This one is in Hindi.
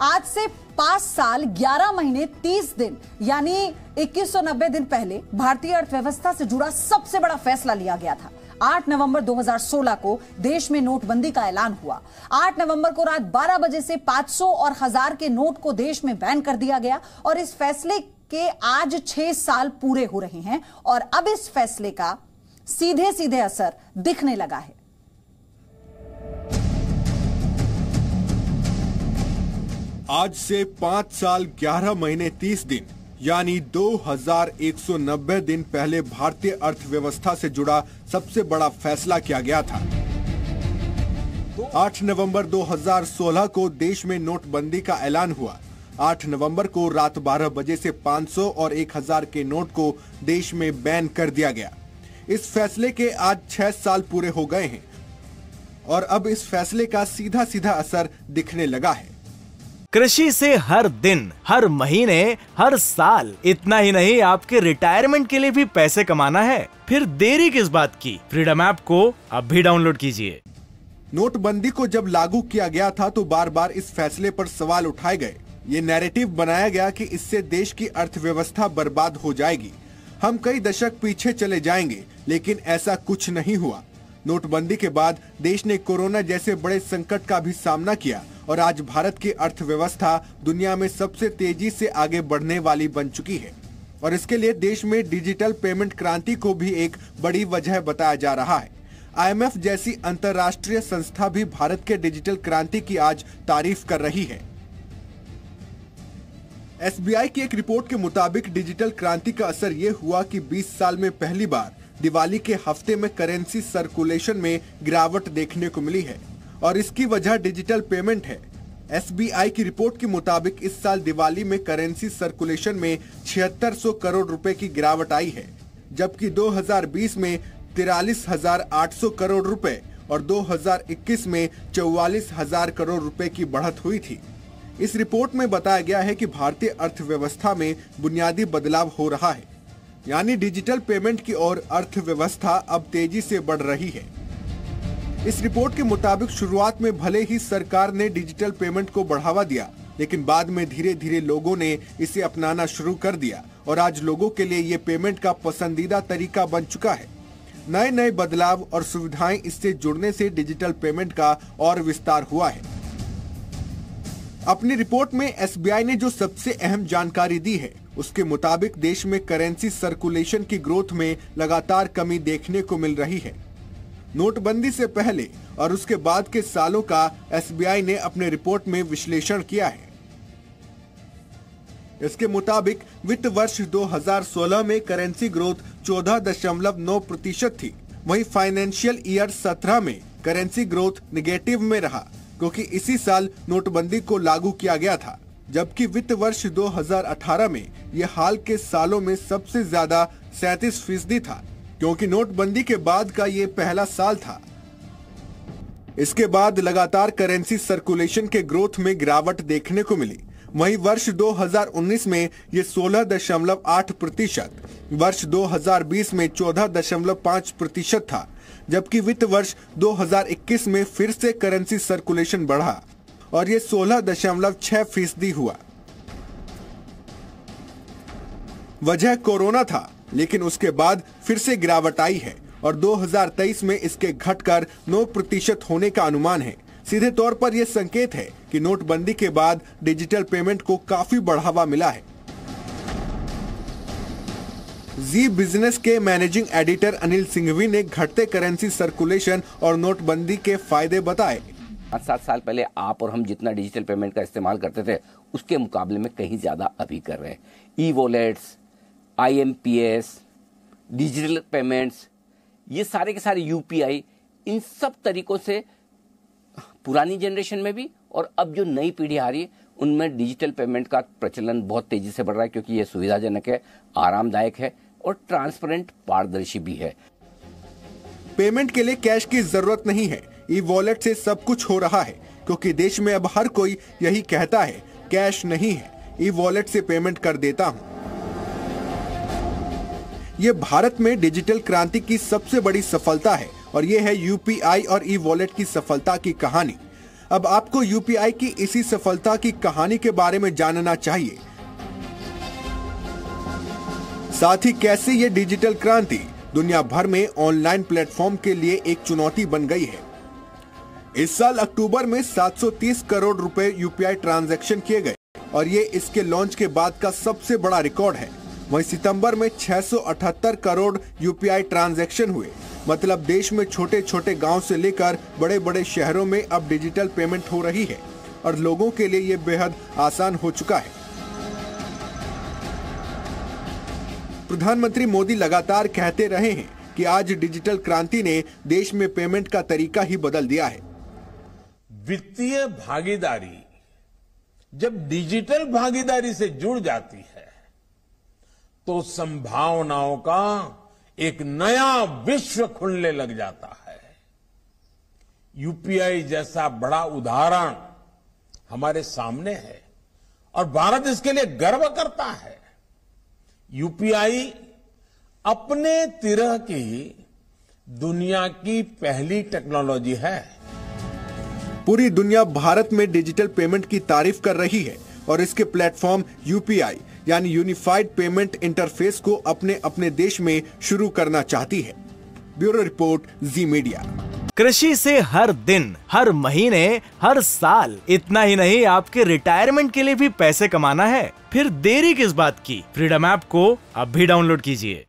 आज से 5 साल 11 महीने 30 दिन यानी 2190 दिन पहले भारतीय अर्थव्यवस्था से जुड़ा सबसे बड़ा फैसला लिया गया था। 8 नवंबर 2016 को देश में नोटबंदी का ऐलान हुआ। 8 नवंबर को रात 12 बजे से 500 और 1000 के नोट को देश में बैन कर दिया गया और इस फैसले के आज 6 साल पूरे हो रहे हैं और अब इस फैसले का सीधे सीधे असर दिखने लगा है। आज से 5 साल 11 महीने 30 दिन यानी 2190 दिन पहले भारतीय अर्थव्यवस्था से जुड़ा सबसे बड़ा फैसला किया गया था। 8 नवंबर 2016 को देश में नोटबंदी का ऐलान हुआ। 8 नवंबर को रात 12 बजे से 500 और 1000 के नोट को देश में बैन कर दिया गया। इस फैसले के आज 6 साल पूरे हो गए हैं और अब इस फैसले का सीधा सीधा असर दिखने लगा है। कृषि से हर दिन, हर महीने, हर साल, इतना ही नहीं आपके रिटायरमेंट के लिए भी पैसे कमाना है। फिर देरी किस बात की? फ्रीडम ऐप को अब भी डाउनलोड कीजिए। नोटबंदी को जब लागू किया गया था तो बार बार इस फैसले पर सवाल उठाए गए। ये नैरेटिव बनाया गया कि इससे देश की अर्थव्यवस्था बर्बाद हो जाएगी, हम कई दशक पीछे चले जाएंगे, लेकिन ऐसा कुछ नहीं हुआ। नोटबंदी के बाद देश ने कोरोना जैसे बड़े संकट का भी सामना किया और आज भारत की अर्थव्यवस्था दुनिया में सबसे तेजी से आगे बढ़ने वाली बन चुकी है और इसके लिए देश में डिजिटल पेमेंट क्रांति को भी एक बड़ी वजह बताया जा रहा है। IMF जैसी अंतर्राष्ट्रीय संस्था भी भारत के डिजिटल क्रांति की आज तारीफ कर रही है। SBI की एक रिपोर्ट के मुताबिक डिजिटल क्रांति का असर ये हुआ कि 20 साल में पहली बार दिवाली के हफ्ते में करेंसी सर्कुलेशन में गिरावट देखने को मिली है और इसकी वजह डिजिटल पेमेंट है। SBI की रिपोर्ट के मुताबिक इस साल दिवाली में करेंसी सर्कुलेशन में 7600 करोड़ रुपए की गिरावट आई है, जबकि 2020 में 43,800 करोड़ रुपए और 2021 में 44,000 करोड़ रुपए की बढ़त हुई थी। इस रिपोर्ट में बताया गया है कि भारतीय अर्थव्यवस्था में बुनियादी बदलाव हो रहा है, यानी डिजिटल पेमेंट की ओर अर्थव्यवस्था अब तेजी से बढ़ रही है। इस रिपोर्ट के मुताबिक शुरुआत में भले ही सरकार ने डिजिटल पेमेंट को बढ़ावा दिया, लेकिन बाद में धीरे धीरे लोगों ने इसे अपनाना शुरू कर दिया और आज लोगों के लिए ये पेमेंट का पसंदीदा तरीका बन चुका है। नए नए बदलाव और सुविधाएं इससे जुड़ने से डिजिटल पेमेंट का और विस्तार हुआ है। अपनी रिपोर्ट में SBI ने जो सबसे अहम जानकारी दी है, उसके मुताबिक देश में करेंसी सर्कुलेशन की ग्रोथ में लगातार कमी देखने को मिल रही है। नोटबंदी से पहले और उसके बाद के सालों का SBI ने अपने रिपोर्ट में विश्लेषण किया है। इसके मुताबिक वित्त वर्ष 2016 में करेंसी ग्रोथ 14.9% थी। वहीं फाइनेंशियल ईयर 17 में करेंसी ग्रोथ निगेटिव में रहा, क्योंकि इसी साल नोटबंदी को लागू किया गया था, जबकि वित्त वर्ष 2018 में यह हाल के सालों में सबसे ज्यादा 37% था, क्योंकि नोटबंदी के बाद का ये पहला साल था। इसके बाद लगातार करेंसी सर्कुलेशन के ग्रोथ में गिरावट देखने को मिली। वहीं वर्ष 2019 में ये 16.8%, वर्ष 2020 में 14.5% था, जबकि वित्त वर्ष 2021 में फिर से करेंसी सर्कुलेशन बढ़ा और ये 16.6% हुआ। वजह कोरोना था, लेकिन उसके बाद फिर से गिरावट आई है और 2023 में इसके घटकर 9% होने का अनुमान है। सीधे तौर पर यह संकेत है कि नोटबंदी के बाद डिजिटल पेमेंट को काफी बढ़ावा मिला है। जी बिजनेस के मैनेजिंग एडिटर अनिल सिंघवी ने घटते करेंसी सर्कुलेशन और नोटबंदी के फायदे बताए। 5-7 साल पहले आप और हम जितना डिजिटल पेमेंट का इस्तेमाल करते थे, उसके मुकाबले में कहीं ज्यादा अभी कर रहे हैं। ई-वॉलेट्स, IMPS, डिजिटल पेमेंट्स, ये सारे के सारे UPI, इन सब तरीकों से पुरानी जनरेशन में भी और अब जो नई पीढ़ी आ रही है उनमें डिजिटल पेमेंट का प्रचलन बहुत तेजी से बढ़ रहा है, क्योंकि ये सुविधाजनक है, आरामदायक है और ट्रांसपेरेंट, पारदर्शी भी है। पेमेंट के लिए कैश की जरूरत नहीं है, ई-वॉलेट से सब कुछ हो रहा है, क्योंकि देश में अब हर कोई यही कहता है, कैश नहीं है, ई-वॉलेट से पेमेंट कर देता हूं। ये भारत में डिजिटल क्रांति की सबसे बड़ी सफलता है और ये है UPI और ई-वॉलेट की सफलता की कहानी। अब आपको यूपीआई की इसी सफलता की कहानी के बारे में जानना चाहिए। साथ ही कैसे ये डिजिटल क्रांति दुनिया भर में ऑनलाइन प्लेटफॉर्म के लिए एक चुनौती बन गई है। इस साल अक्टूबर में 730 करोड़ रुपए यूपीआई ट्रांजैक्शन किए गए और ये इसके लॉन्च के बाद का सबसे बड़ा रिकॉर्ड है। वहीं सितंबर में 678 करोड़ यूपीआई ट्रांजैक्शन हुए। मतलब देश में छोटे छोटे गांव से लेकर बड़े बड़े शहरों में अब डिजिटल पेमेंट हो रही है और लोगों के लिए ये बेहद आसान हो चुका है। प्रधानमंत्री मोदी लगातार कहते रहे हैं कि आज डिजिटल क्रांति ने देश में पेमेंट का तरीका ही बदल दिया है। वित्तीय भागीदारी जब डिजिटल भागीदारी से जुड़ जाती है तो संभावनाओं का एक नया विश्व खुलने लग जाता है। यूपीआई जैसा बड़ा उदाहरण हमारे सामने है और भारत इसके लिए गर्व करता है। यूपीआई अपने तरह की दुनिया की पहली टेक्नोलॉजी है। पूरी दुनिया भारत में डिजिटल पेमेंट की तारीफ कर रही है और इसके प्लेटफॉर्म यूपीआई यानी यूनिफाइड पेमेंट इंटरफेस को अपने अपने देश में शुरू करना चाहती है। ब्यूरो रिपोर्ट, जी मीडिया। कृषि से हर दिन, हर महीने, हर साल, इतना ही नहीं आपके रिटायरमेंट के लिए भी पैसे कमाना है? फिर देरी किस बात की? फ्रीडम ऐप को अब भी डाउनलोड कीजिए।